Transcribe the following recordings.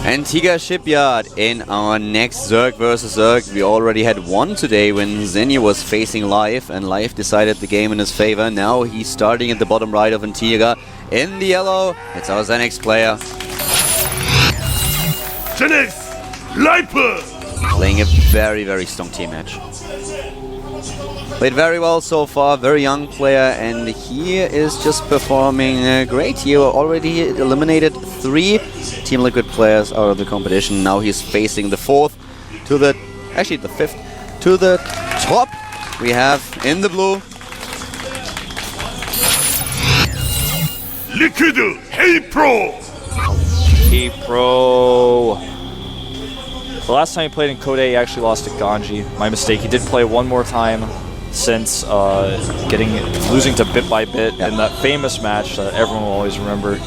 Antigua Shipyard in our next Zerg versus Zerg. We already had one today when Zenny was facing Live, and Live decided the game in his favor. Now he's starting at the bottom right of Antigua. In the yellow, it's our ZENEX player. ZENEX, Leiper! Playing a very, very strong team match. Played very well so far, very young player, and he is just performing great. He already eliminated 3 Team Liquid players out of the competition. Now he's facing the 4th to the, actually the 5th, to the top. We have in the blue Liquid, Hey Pro! Hey Pro. The last time he played in Code A, he actually lost to Ganji. My mistake. He did play one more time since losing to Bit by Bit in that famous match that everyone will always remember.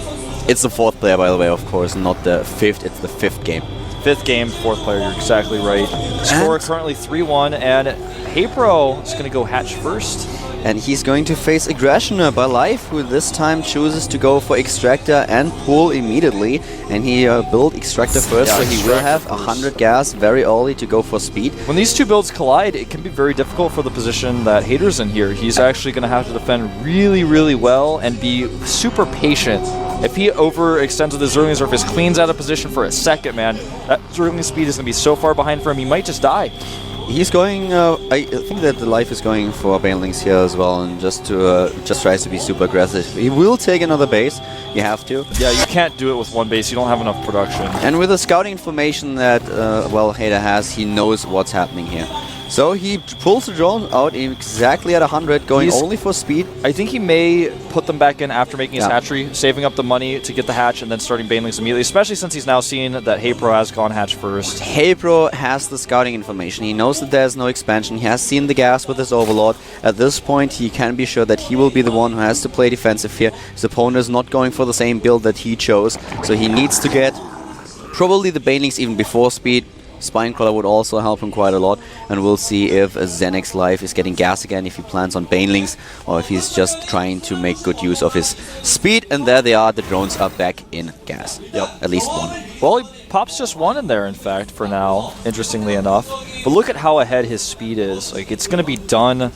It's the 4th player, by the way, of course, not the 5th. It's the 5th game. 5th game, 4th player. You're exactly right. Score currently 3-1, and Hey Pro is going to go hatch first. And he's going to face Aggressioner by Life, who this time chooses to go for Extractor and Pool immediately. And he built Extractor first, so he will have 100 gas very early to go for speed. When these two builds collide, it can be very difficult for the position that Hater's in here. He's actually going to have to defend really, really well and be super patient. If he overextends with his Zerglings or if his Queen's out of position for a second, man, that Zergling speed is going to be so far behind for him, he might just die. He's going, I think that the Life is going for Banelings here as well, and just tries to be super aggressive. He will take another base, you have to. Yeah, you can't do it with one base, you don't have enough production. And with the scouting information that, well, Hater has, he knows what's happening here. So he pulls the drone out exactly at 100, going only for speed. I think he may put them back in after making his hatchery, saving up the money to get the hatch and then starting Banelings immediately, especially since he's now seen that Hey Pro has gone hatch first. Hey Pro has the scouting information. He knows that there's no expansion. He has seen the gas with his Overlord. At this point, he can be sure that he will be the one who has to play defensive here. His opponent is not going for the same build that he chose, so he needs to get probably the Banelings even before speed. Spinecrawler would also help him quite a lot, and we'll see if ZENEX Live is getting gas again, if he plans on Banelings, or if he's just trying to make good use of his speed. And there they are, the drones are back in gas. Yep. At least one. Well, he pops just one in there, in fact, for now, interestingly enough. But look at how ahead his speed is. Like, it's going to be done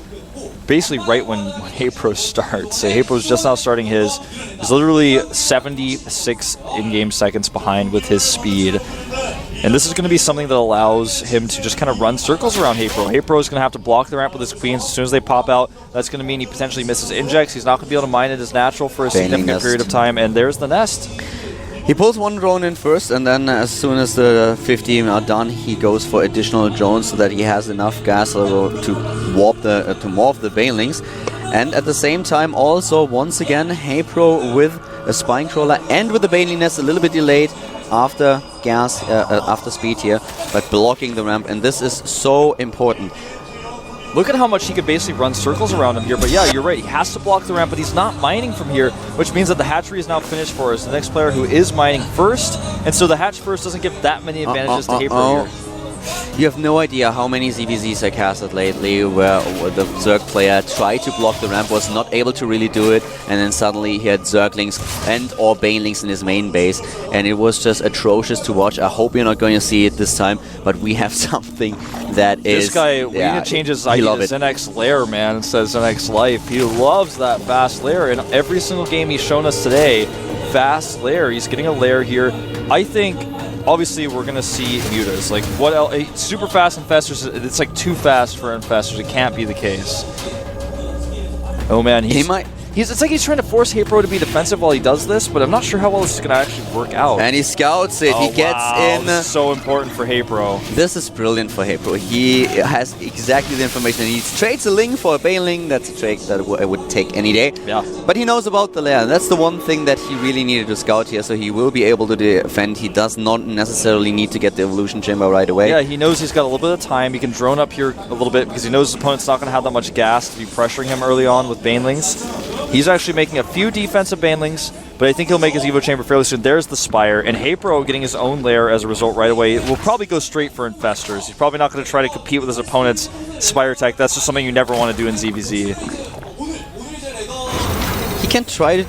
basically right when Hey Pro starts. So Hey Pro's just now starting his. He's literally 76 in-game seconds behind with his speed. And this is going to be something that allows him to just kind of run circles around Hey Pro. Hey Pro is going to have to block the ramp with his Queens as soon as they pop out. That's going to mean he potentially misses injects. He's not going to be able to mine it as natural for a significant period of time. And there's the nest. He pulls one drone in first, and then as soon as the 15 are done, he goes for additional drones so that he has enough gas level to morph the Banelings. And at the same time, also once again, Hey Pro with a Spinecrawler and with the Baneling nest a little bit delayed after gas, after speed here, but blocking the ramp, and this is so important. Look at how much he could basically run circles around him here, but yeah, you're right, he has to block the ramp, but he's not mining from here, which means that the hatchery is now finished for us. The next player who is mining first, and so the hatch first doesn't give that many advantages to Hey Pro here. You have no idea how many ZVZs I casted lately where the Zerg player tried to block the ramp, was not able to really do it, and then suddenly he had Zerglings and or Banelings in his main base, and it was just atrocious to watch. I hope you're not going to see it this time, but we have something that is... This guy, we need to change his ID to ZENEX Lair, man, instead of ZENEX Life. He loves that fast Lair. In every single game he's shown us today, fast Lair. He's getting a Lair here. I think... Obviously, we're going to see mutas. Like, what else? Super fast Infestors, it's like too fast for Infestors. It can't be the case. Oh, man. It's like he's trying to force Hey Pro to be defensive while he does this, but I'm not sure how well this is going to actually work out. And he scouts it. He gets in. This is so important for Hey Pro. This is brilliant for Hey Pro. He has exactly the information. He trades a Ling for a Baneling. That's a trade that I would take any day. Yeah. But he knows about the lair. And that's the one thing that he really needed to scout here, so he will be able to defend. He does not necessarily need to get the Evolution Chamber right away. Yeah, he knows he's got a little bit of time. He can drone up here a little bit because he knows his opponent's not going to have that much gas to be pressuring him early on with Banelings. He's actually making a few defensive Banelings, but I think he'll make his Evo Chamber fairly soon. There's the Spire, and Hey Pro getting his own lair as a result right away. Will probably go straight for Infestors. He's probably not going to try to compete with his opponent's Spire tech. That's just something you never want to do in ZVZ. He can try to...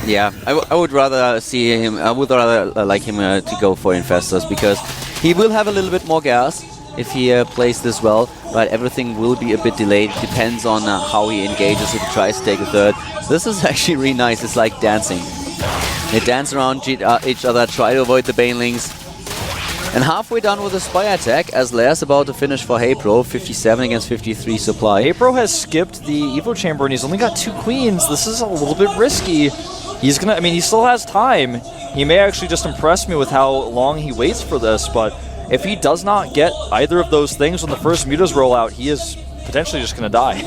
Yeah, I would rather see him. I would rather like him to go for Infestors, because he will have a little bit more gas if he plays this well, but everything will be a bit delayed. It depends on how he engages, if he tries to take a third. This is actually really nice. It's like dancing. They dance around each other, try to avoid the banelings. And halfway done with the Spire attack, as Lea's about to finish for HeyPro, 57 against 53 supply. HeyPro has skipped the Evo Chamber and he's only got 2 queens. This is a little bit risky. He's gonna, I mean, he still has time. He may actually just impress me with how long he waits for this, but if he does not get either of those things when the first mutas roll out, he is potentially just gonna die.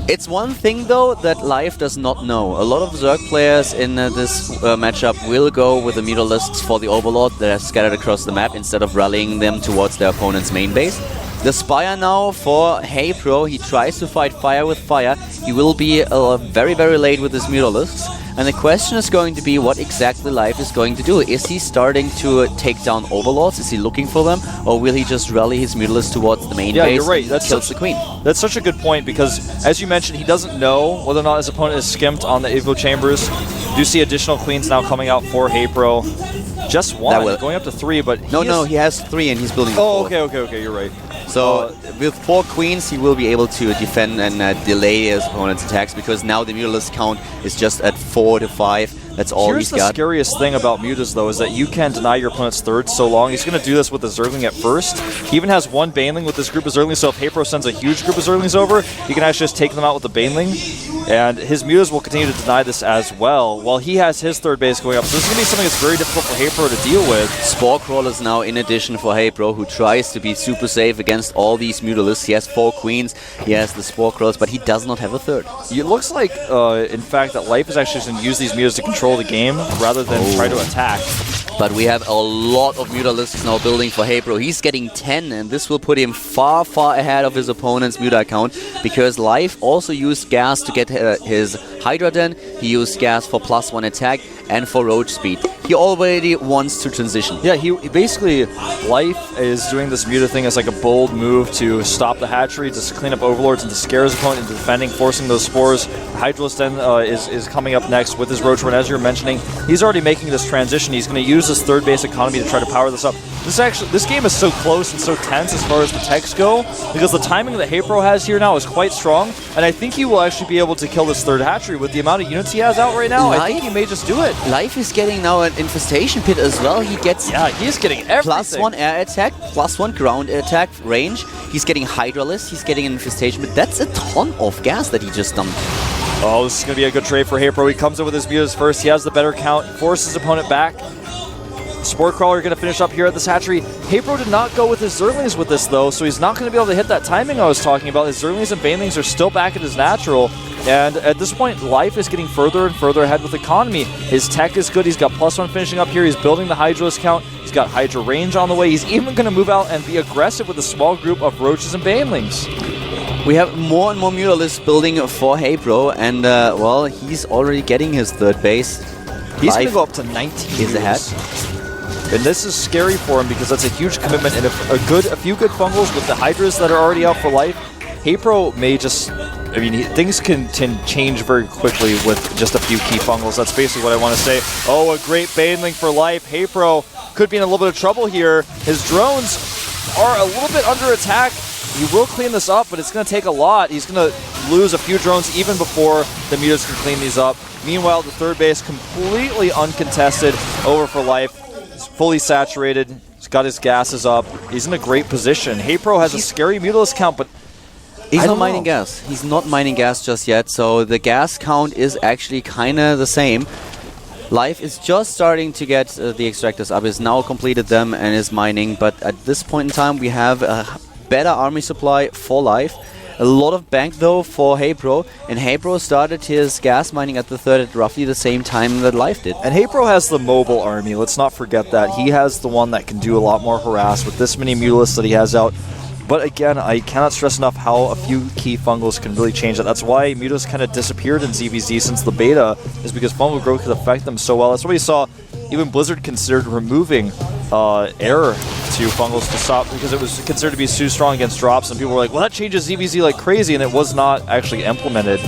It's one thing, though, that Life does not know. A lot of Zerg players in this matchup will go with the mutalisks for the Overlord that are scattered across the map instead of rallying them towards their opponent's main base. The Spire now for HeyPro, he tries to fight fire with fire. He will be very, very late with his mutalisks. And the question is going to be what exactly Life is going to do. Is he starting to take down Overlords? Is he looking for them? Or will he just rally his mutalisks towards the main base? Yeah, you're right. That's kills the queen. That's such a good point, because as you mentioned, he doesn't know whether or not his opponent is skimped on the Evo Chambers. You do see additional queens now coming out for HeyPro. Just one, going up to 3, but no, he has 3 and he's building. Oh, okay, you're right. So with 4 queens, he will be able to defend and delay his opponent's attacks, because now the mutalisk count is just at 4 to 5. That's all he's got. Here's the scariest thing about mutas, though, is that you can deny your opponent's third so long. He's going to do this with the Zergling at first. He even has 1 Baneling with this group of Zerglings, so if HeyPro sends a huge group of Zerglings over, he can actually just take them out with the Baneling. And his mutas will continue to deny this as well, while he has his third base going up. So this is going to be something that's very difficult for HeyPro to deal with. Spore Crawlers now in addition for HeyPro, who tries to be super safe against all these mutalisks. He has 4 queens, he has the Spore Crawlers, but he does not have a third. It looks like, in fact, that Life is actually going to use these mutas to control the game rather than try to attack. But we have a lot of mutalisks now building for HeyPro. He's getting 10, and this will put him far, far ahead of his opponent's muta count, because Life also used gas to get his Hydra Den. He used gas for +1 attack and for roach speed. He already wants to transition. Yeah, he basically, Life is doing this muta thing as like a bold move to stop the hatchery, to clean up Overlords, and to scare his opponent into defending, forcing those spores. Hydralisk Den is coming up next with his roach run, as you're mentioning. He's already making this transition. He's going to use his third base economy to try to power this up. This game is so close and so tense as far as the techs go, because the timing that HeyPro has here now is quite strong, and I think he will actually be able to kill this third hatchery with the amount of units he has out right now. I think he may just do it. Life is getting now an infestation pit as well. He gets he's getting everything. +1 air attack, +1 ground attack range. He's getting Hydralisk, he's getting an infestation pit. That's a ton of gas that he just dumped. Oh, this is going to be a good trade for HeyPro. He comes in with his mutas first. He has the better count, forces his opponent back. Spore Crawler going to finish up here at this hatchery. HeyPro did not go with his Zerglings with this, though, so he's not going to be able to hit that timing I was talking about. His Zerglings and Banelings are still back at his natural, and at this point, Life is getting further and further ahead with economy. His tech is good. He's got +1 finishing up here. He's building the Hydralisk count. He's got Hydra range on the way. He's even going to move out and be aggressive with a small group of Roaches and Banelings. We have more and more mutalisks building for HeyPro, and, well, he's already getting his third base. He's going to go up to 19 He's ahead. And this is scary for him because that's a huge commitment, and a few good fungals with the Hydras that are already out for Life. HeyPro may just, I mean, things can change very quickly with just a few key fungals. That's basically what I want to say. Oh, a great Baneling for Life. HeyPro could be in a little bit of trouble here. His drones are a little bit under attack. He will clean this up, but it's going to take a lot. He's going to lose a few drones even before the mutas can clean these up. Meanwhile, the third base completely uncontested over for Life. He's fully saturated. He's got his gases up. He's in a great position. HeyPro has a scary mutalisk count, but he's not mining gas. He's not mining gas just yet, so the gas count is actually kind of the same. Life is just starting to get the extractors up. He's now completed them and is mining, but at this point in time, we have a better army supply for Life. A lot of bank, though, for HeyPro, and HeyPro started his gas mining at the third at roughly the same time that Life did. And HeyPro has the mobile army, let's not forget that. He has the one that can do a lot more harass with this many mutalisks that he has out. But again, I cannot stress enough how a few key fungals can really change that. That's why mutas kind of disappeared in ZVZ since the beta, is because fungal growth could affect them so well. That's why you saw even Blizzard considered removing air to fungals to stop, because it was considered to be too strong against drops, and people were like, well, that changes ZVZ like crazy, and it was not actually implemented.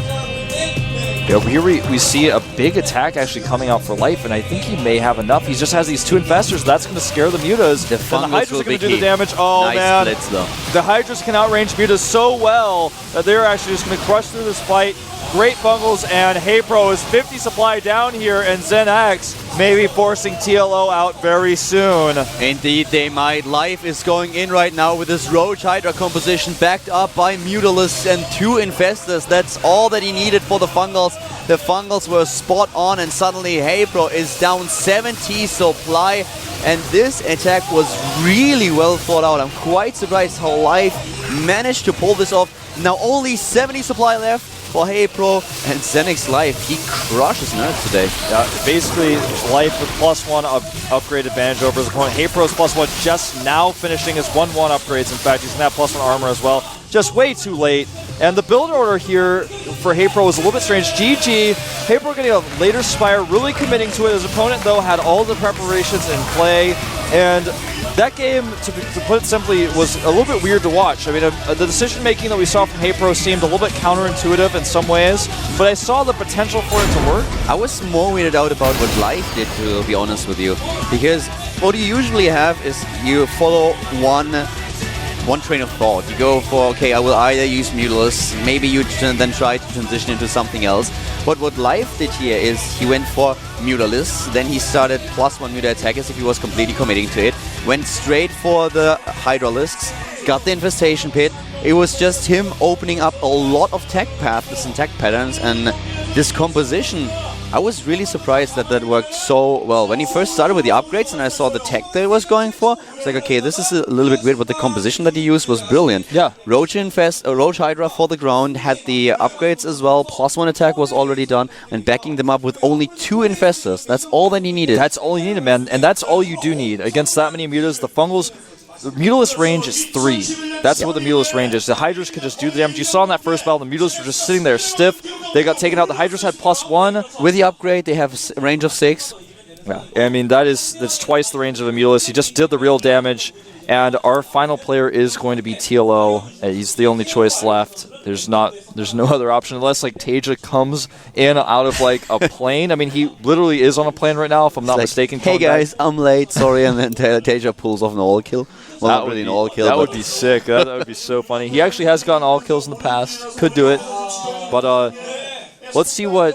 Yeah, here we see a big attack actually coming out for Life, and I think he may have enough. He just has these 2 Infestors. That's going to scare the Mutas. The Hydras are going to do key. the damage. Oh, nice man. Blitz, though. The Hydras can outrange Mutas so well that they're actually just going to crush through this fight. Great bungles, and HeyPro is 50 supply down here, and ZENEX may be forcing TLO out very soon. Indeed, they might. Life is going in right now with this Roach Hydra composition backed up by Mutalisk and 2 Infestors. That's all that he needed for the Fungals. The Fungals were spot on, and suddenly HeyPro is down 70 supply. And this attack was really well thought out. I'm quite surprised how Life managed to pull this off. Now only 70 supply left for HeyPro, and ZENEX Life, he crushes Nerds today. Yeah, basically, Life with +1 upgrade advantage over his opponent. HeyPro's +1 just now finishing his 1-1 upgrades. In fact, he's going to have +1 armor as well. Just way too late. And the build order here for HeyPro was a little bit strange. GG, HeyPro getting a later Spire, really committing to it. His opponent, though, had all the preparations in play. And that game, to put it simply, was a little bit weird to watch. I mean, the decision-making that we saw from HeyPro seemed a little bit counterintuitive in some ways, but I saw the potential for it to work. I was more weirded out about what Life did, to be honest with you, because what you usually have is you follow one train of thought. You go for, okay, I will either use Mutalisk, maybe you then try to transition into something else. But what Life did here is he went for Mutalisk, then he started +1 Muta attack as if he was completely committing to it, went straight for the Hydralisks, got the Infestation Pit. It was just him opening up a lot of tech paths and tech patterns, and this composition, I was really surprised that that worked so well. When he first started with the upgrades and I saw the tech that he was going for, I was like, okay, this is a little bit weird, but the composition that he used was brilliant. Yeah. Roach Hydra for the ground, had the upgrades as well, +1 attack was already done, and backing them up with only 2 Infestors. That's all that he needed. That's all you needed, man, and that's all you do need. Against that many Mutas, the Fungals, the Mutalisk range is 3. That's what the Mutalisk range is. The Hydras could just do the damage. You saw in that first battle, the Mutalisk were just sitting there stiff. They got taken out. The Hydras had +1. With the upgrade, they have a range of 6. Yeah, I mean, that's twice the range of a Mutalisk. He just did the real damage, and our final player is going to be TLO. He's the only choice left. There's no other option unless like Taja comes in out of like a plane. I mean, he literally is on a plane right now, if I'm not mistaken. Hey guys, I'm late, sorry, and then Taja pulls off an all kill. Well, not really an all kill. That would be sick. That would be so funny. He actually has gotten all kills in the past. Could do it, but let's see what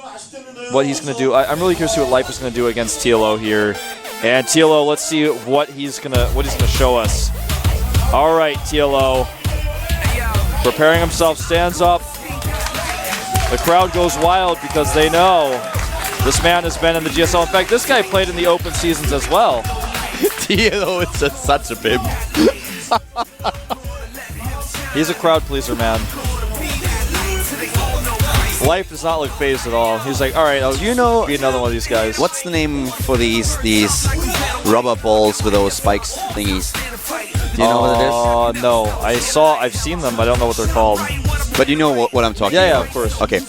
he's going to do. I'm really curious to see what Life is going to do against TLO here. And TLO, let's see what he's gonna show us. All right, TLO, preparing himself, stands up. The crowd goes wild because they know this man has been in the GSL. In fact, this guy played in the open seasons as well. TLO is just such a bimp. He's a crowd pleaser, man. Life does not look phased at all. He's like, all right, I'll be another one of these guys. What's the name for these rubber balls with those spikes thingies? Do you know what it is? No. I've seen them. I don't know what they're called. But you know what I'm talking about? Yeah, of course. Okay.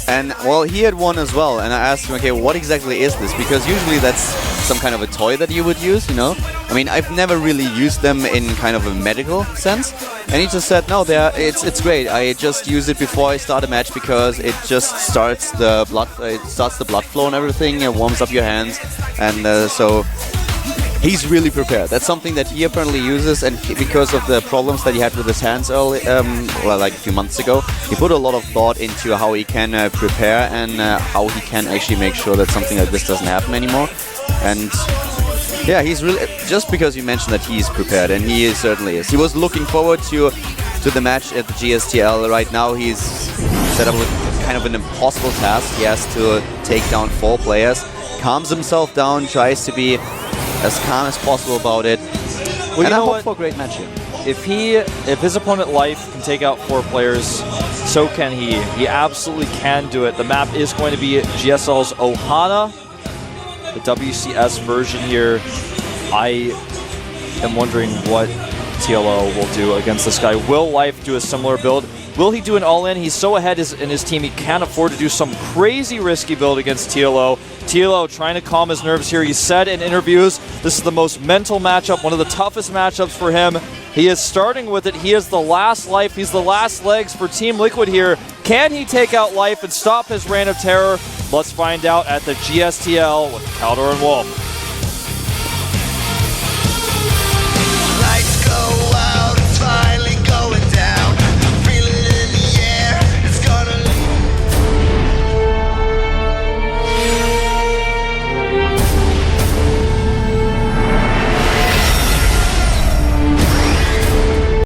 And, well, he had one as well, and I asked him, okay, what exactly is this? Because usually that's some kind of a toy that you would use, you know? I mean, I've never really used them in kind of a medical sense. And he just said, no, it's great. I just use it before I start a match because it just starts the blood flow and everything, it warms up your hands, and so he's really prepared. That's something that he apparently uses, and because of the problems that he had with his hands early, like a few months ago, he put a lot of thought into how he can prepare and how he can actually make sure that something like this doesn't happen anymore. And yeah, he's really, just because you mentioned that he's prepared, and he certainly is. He was looking forward to the match at the GSTL. Right now he's set up with kind of an impossible task. He has to take down 4 players, calms himself down, tries to be as calm as possible about it. Well, and I hope for a great match here. If his opponent Life can take out 4 players, so can he. He absolutely can do it. The map is going to be GSL's Ohana, the WCS version here. I am wondering what TLO will do against this guy. Will Life do a similar build? Will he do an all-in? He's so ahead in his team, he can't afford to do some crazy risky build against TLO. TLO trying to calm his nerves here. He said in interviews, this is the most mental matchup, one of the toughest matchups for him. He is starting with it. He is the last life. He's the last legs for Team Liquid here. Can he take out Life and stop his reign of terror? Let's find out at the GSTL with Caldor and Wolf.